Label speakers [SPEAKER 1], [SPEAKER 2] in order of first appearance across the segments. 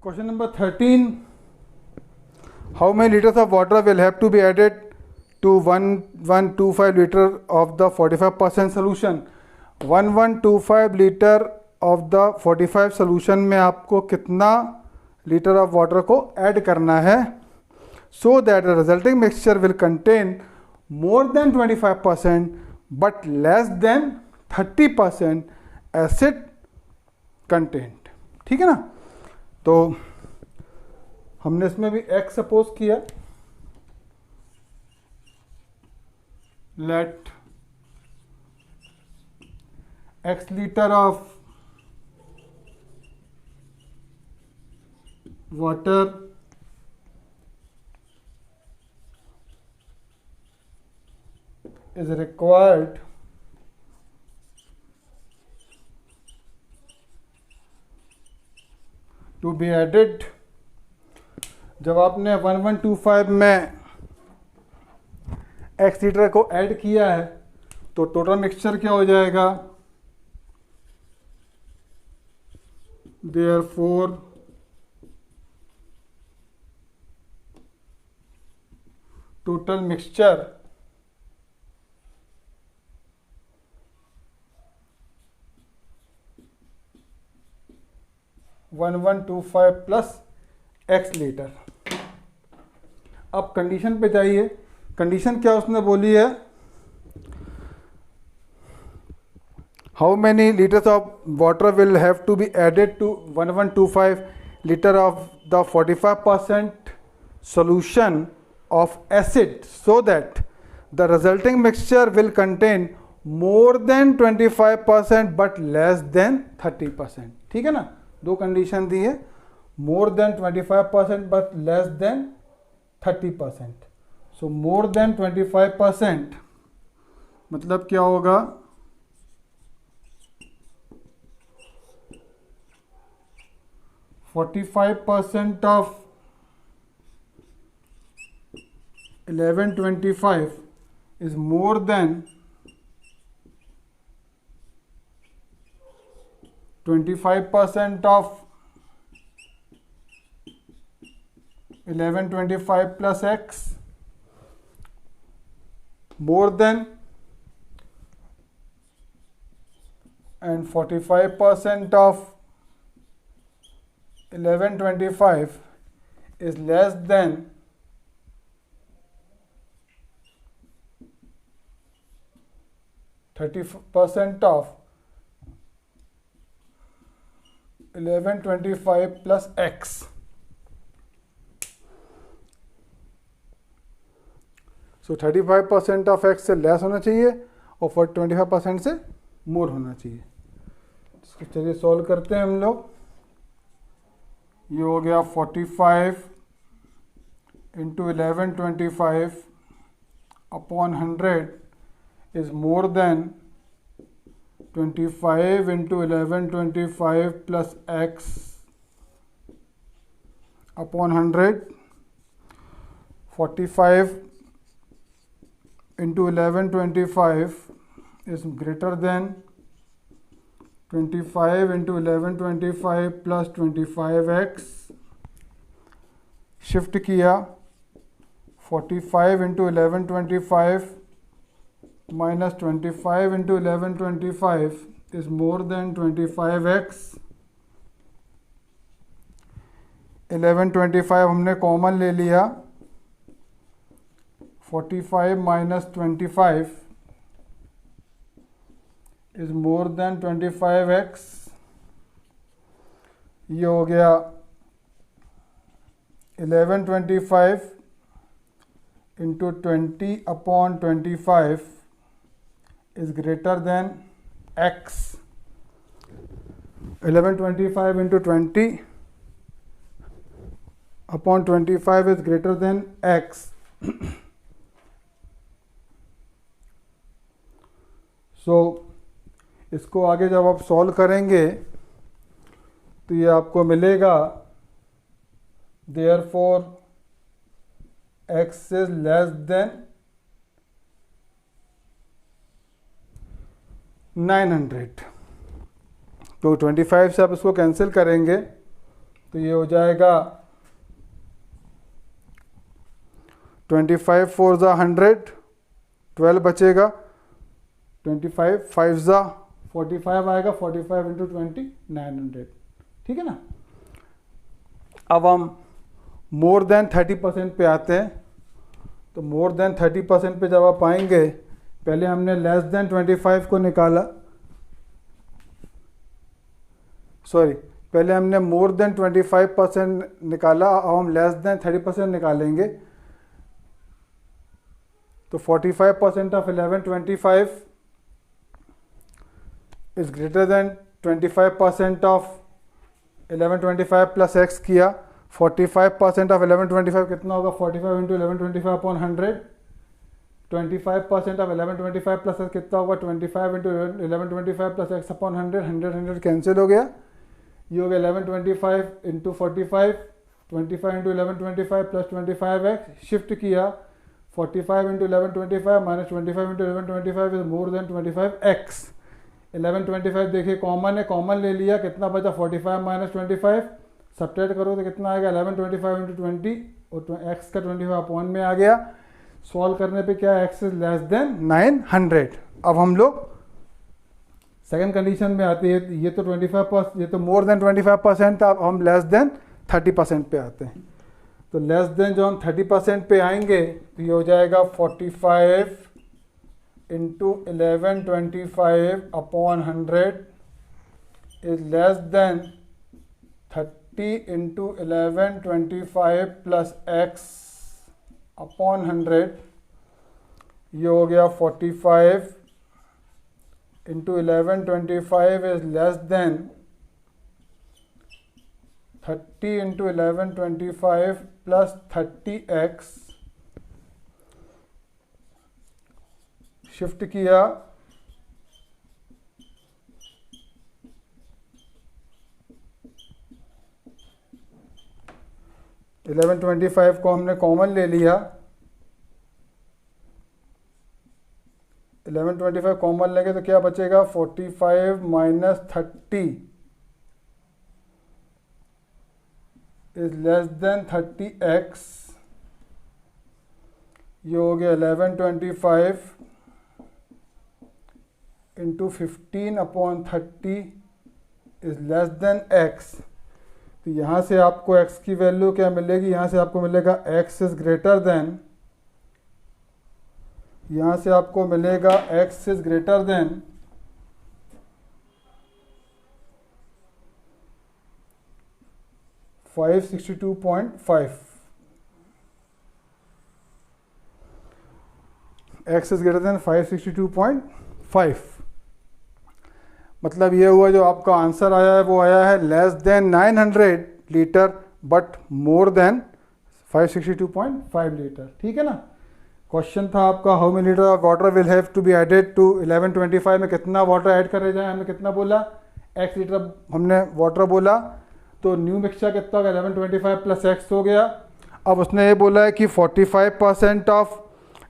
[SPEAKER 1] Question number 13. How many liters of water will have to be added to 1125 liter of the 45% solution? 1125 litre of the 45 solution में आपको कितना litre of water को add करना है so that the resulting mixture will contain more than 25% but less than 30% acid content. ठीक है ना. तो हमने इसमें भी x सपोज किया. Let x litre of water is required to be added. जब आपने 1125 में x लीटर को ऐड किया है तो टोटल मिक्सचर क्या हो जाएगा? Therefore total mixture (1125) plus x litre. अब कंडीशन पे जाइए. कंडीशन क्या उसने बोली है? How many litres of water will have to be added to 1125 litre of the 45% solution of acid so that the resulting mixture will contain more than 25% but less than 30%. ठीक है ना. दो कंडीशन दी है. more than 25% but less than 30%. so more than 25% मतलब क्या होगा? (45% of 1125 is more than 25% of 1125 plus x, more than, and 45% of 1125 is less than 30% of 1125 plus x. So 35% of x से less होना चाहिए और 25% से मोर होना चाहिए. इसको चलिए सॉल्व करते हैं हम लोग. ये हो गया 45 into 1125 upon 100 is more than 25 into 1125 plus x upon 100. 45 into 1125 is greater than 25 into 1125 plus 25x. Shift किया. 45 into 1125 minus 25 into 1125 is more than 25x. 1125 हमने कॉमन ले लिया. 45 minus 25 is more than 25x. ये हो गया 1125 into 20 upon 25 is greater than x. 1125 into 20 upon 25 is greater than x. सो इसको आगे जब आप सॉल्व करेंगे तो ये आपको मिलेगा therefore x is less than 900. तो 25 से आप इसको कैंसिल करेंगे तो ये हो जाएगा 25 4 ज़ा 100, 12 बचेगा, 25 5 ज़ा 45 आएगा, 45 इंटू 20 900, ठीक है ना। अब हम मोर देन 30% पे आते हैं। तो मोर देन 30% पे जब आप आएंगे, पहले हमने लेस देन 25 को निकाला, सॉरी पहले हमने मोर देन 25% निकाला, अब हम लेस देन 30% निकालेंगे। तो 45% of 1125 is greater than 25% of 1125 plus x किया। 45% ऑफ 1125 कितना होगा, 45 into 1125 upon 100। 25% of 1125 plus x कितना होगा, 25 into 1125 plus x upon 100। 100 100 cancel हो गया, ये हो गया 1125 into 45, 25 into 1125 plus 25 x. Shift किया, 45 into 1125 minus 25 into 1125 is more than 25 x. 1125 देखिए कॉमन है, कॉमन ले लिया, कितना बचा 45 माइनस 25, सब्ट्रैक्ट करो तो कितना आएगा 1125 इंटू 20 और एक्स का 25 अपॉन में आ गया। सॉल्व करने पे क्या, एक्स इज लेस देन 900। अब हम लोग सेकंड कंडीशन में आते हैं। ये तो 25%, ये तो मोर देन 25% था। अब हम लेस देन 30% पे आते हैं। तो लेस देन जो हम 30% पे आएंगे तो ये हो जाएगा 45 into 1125 upon 100 is less than 30 into 1125 plus x upon 100। ये हो गया 45 into 1125 is less than 30 into 1125 plus 30x। Shift किया, इलेवन 25 को हमने कॉमन ले लिया, 1125 कॉमन लेंगे तो क्या बचेगा 45 minus 30 is less than 30x। ये हो गया 1125 into 15 upon 30 is less than x। तो यहाँ से आपको x की वैल्यू क्या मिलेगी, यहाँ से आपको मिलेगा x इज ग्रेटर देन, यहाँ से आपको मिलेगा x is greater than 562.5। x is greater than 562.5। मतलब ये हुआ जो आपका आंसर आया है वो आया है less than 900 litre but more than 562.5 litre, ठीक है ना। क्वेश्चन था आपका how many litre of water will have to be added to 1125 में कितना वाटर ऐड करे जाए। हमने कितना बोला, x लीटर हमने वाटर बोला, तो न्यू मिक्सचर कितना होगा 1125 प्लस x हो गया। अब उसने ये बोला है कि 45% of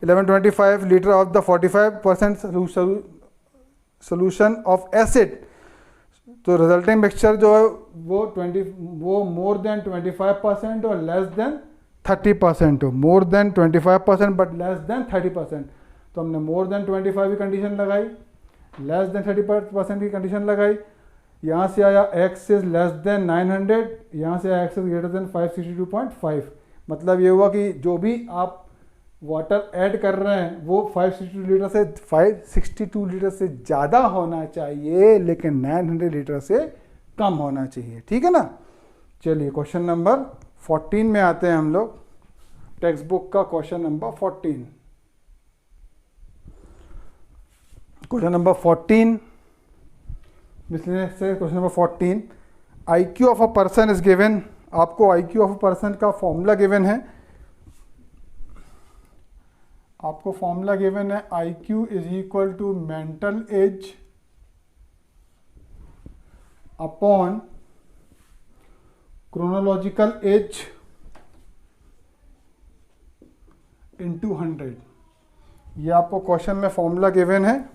[SPEAKER 1] 1125 litre of the 45% solution of acid. तो रिजल्टिंग मिक्सचर जो है वो मोर देन 25% और लेस देन 30% हो, मोर देन 25% बट लेस देन 30%। तो हमने मोर देन 25 की कंडीशन लगाई, लेस देन 30% की कंडीशन लगाई। यहाँ से आया x इज लेस देन 900, यहाँ से आया x इज ग्रेटर देन 562.5। मतलब ये हुआ कि जो भी आप वाटर ऐड कर रहे हैं वो 562 लीटर से ज़्यादा होना चाहिए, लेकिन 900 लीटर से कम होना चाहिए, ठीक है ना। चलिए क्वेश्चन नंबर 14 में आते हैं हम लोग। टेक्स्ट बुक का क्वेश्चन नंबर 14। क्वेश्चन नंबर 14 से question number 14, IQ of a person is given. आपको IQ ऑफ अ पर्सन का फॉर्मूला गिवन है, आपको फॉर्मूला गिवन है IQ is equal to mental age upon chronological age into 100। ये आपको question में formula given है।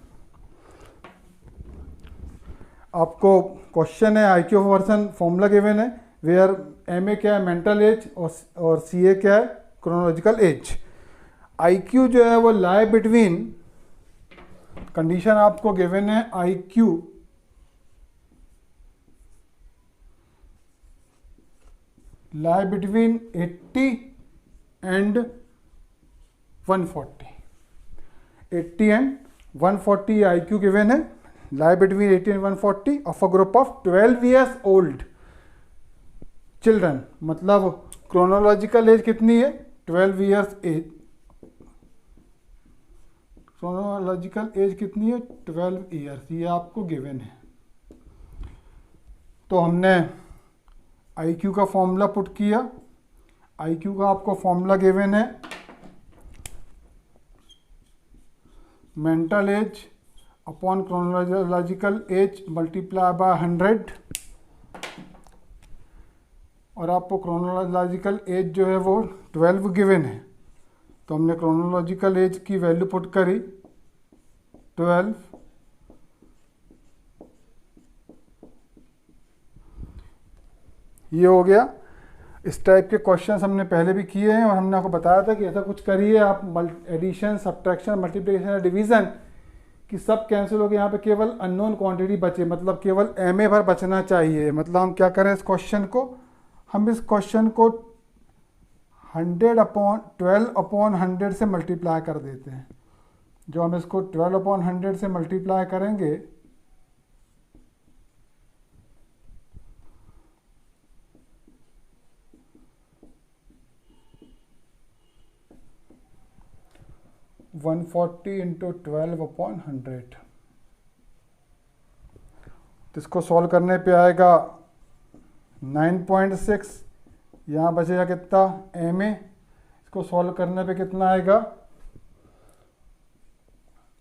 [SPEAKER 1] आपको क्वेश्चन है IQ of person, formula given है, वेयर एम ए क्या है मेंटल एज और सी ए क्या है क्रोनोलॉजिकल एज। आई क्यू जो है वो लाई बिटवीन, कंडीशन आपको गिवन है IQ lie between 80 and 140, 80 and 140 IQ given है, lie between 80 and 140 of a group of 12 years old children. मतलब क्रोनोलॉजिकल एज कितनी है 12 years एज, क्रोनोलॉजिकल एज कितनी है 12 years, ये आपको गिवन है। तो हमने आई क्यू का फॉर्मूला पुट किया, आई क्यू का आपको फॉर्मूला गिवन है mental age upon chronological S multiply by 100, और आपको क्रोनोलॉजिकल एज जो है वो 12 गिवन है। तो हमने क्रोनोलॉजिकल एज की वैल्यू पुट करी 12, ये हो गया। इस टाइप के क्वेश्चंस हमने पहले भी किए हैं और हमने आपको बताया था कि ऐसा कुछ करिए आप एडिशन सब्ट्रैक्शन मल्टीप्लिकेशन या डिवीज़न कि सब कैंसिल हो गए, यहाँ पे केवल अननोन क्वांटिटी बचे, मतलब केवल एम ए भर बचना चाहिए। मतलब हम क्या करें इस क्वेश्चन को, हम इस क्वेश्चन को 12/100 से मल्टीप्लाई कर देते हैं। जो हम इसको 12/100 से मल्टीप्लाई करेंगे तो 140 इंटू 12/100, तो इसको सॉल्व करने पे आएगा 9.6, यहाँ बचेगा कितना एम ए, इसको सॉल्व करने पे कितना आएगा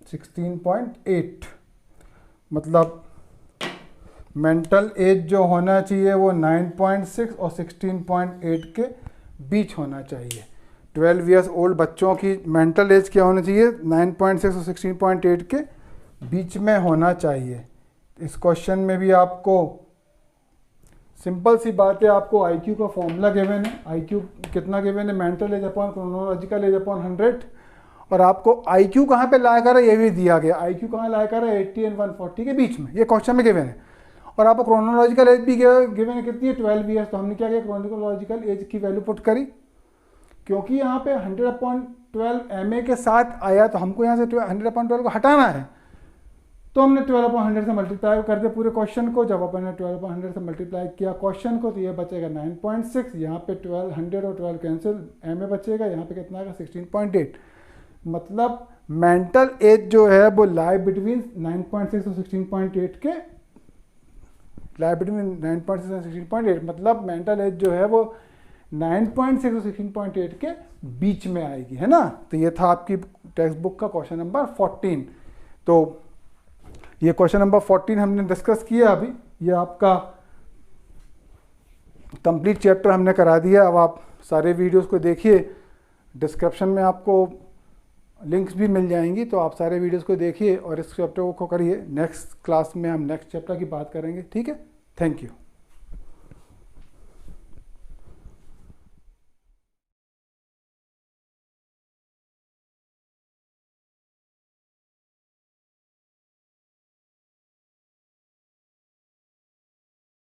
[SPEAKER 1] 16.8। मतलब मेंटल एज जो होना चाहिए वो 9.6 और 16.8 के बीच होना चाहिए। 12 years ओल्ड बच्चों की मेंटल एज क्या होना चाहिए 9.6 और 16.8 के बीच में होना चाहिए। इस क्वेश्चन में भी आपको सिंपल सी बात है, आपको आईक्यू का फॉर्मूला गिवन है, आईक्यू कितना गिवन है mental age upon chronological as upon 100, और आपको आईक्यू कहाँ पे लाया कर है ये भी दिया गया, आईक्यू कहाँ लाया कर है 80 एंड 140 के बीच में, ये क्वेश्चन में गिवन है। और आपको क्रोनोलॉजिकल एज भी गिवन है कितनी है 12 years। तो हमने क्या किया क्रोनोलॉजिकल एज की वैल्यू पुट करी, क्योंकि यहाँ पे 100/12 एम ए के साथ आया तो हमको यहाँ से 100/12 को हटाना है, तो हमने 12/100 से मल्टीप्लाई कर दिया पूरे क्वेश्चन को। जब अपन ने 12/100 से मल्टीप्लाई किया क्वेश्चन को तो ये बचेगा 9.6, यहाँ पे 100 और 12 कैंसिल, एम ए बचेगा, यहाँ पे कितना आएगा 16.8। मतलब मेंटल एज जो है वो लाई बिटवीन 9.6 और 16.8 के, लाई बिटवीन 9.6 और 16.8, मतलब मेंटल एज जो है वो 9.6 और 16.8 के बीच में आएगी, है ना। तो ये था आपकी टेक्स्ट बुक का क्वेश्चन नंबर 14। तो ये क्वेश्चन नंबर 14 हमने डिस्कस किया अभी, ये आपका कंप्लीट चैप्टर हमने करा दिया। अब आप सारे वीडियोस को देखिए, डिस्क्रिप्शन में आपको लिंक्स भी मिल जाएंगी, तो आप सारे वीडियोस को देखिए और इस चैप्टर को करिए। नेक्स्ट क्लास में हम नेक्स्ट चैप्टर की बात करेंगे, ठीक है। Thank you.